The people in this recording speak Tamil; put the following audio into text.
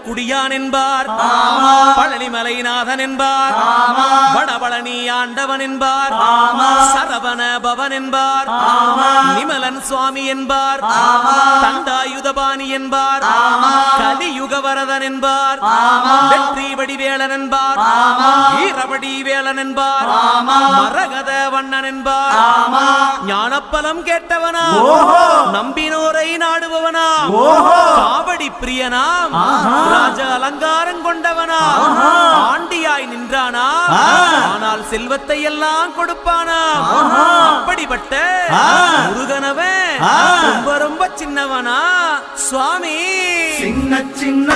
குடியான் என்பார், பழனிமலைநாதன் என்பார், வடபழனி ஆண்டவன் என்பார், சரவண பவன் என்பார், நிமலன் சுவாமி என்பார், தண்டாயுதபாணி என்பார், கலியுக வரதன் என்பார், வெற்றி வடிவேலன் என்பார், வீரவடி வேலன் என்பார், மரகத வண்ணன் என்பார், ஞானப்பலம் கேட்டவனா, நம்பினோரை நாடுபவனா, காவடி பிரியனாம், ராஜ அலங்காரம் கொண்டவனா, ஆண்டியாய் நின்றானா, ஆனால் செல்வத்தை எல்லாம் கொடுப்பானா. அப்படிப்பட்ட முருகனவன் ரொம்ப ரொம்ப சின்னவனா சுவாமி. சின்ன சின்ன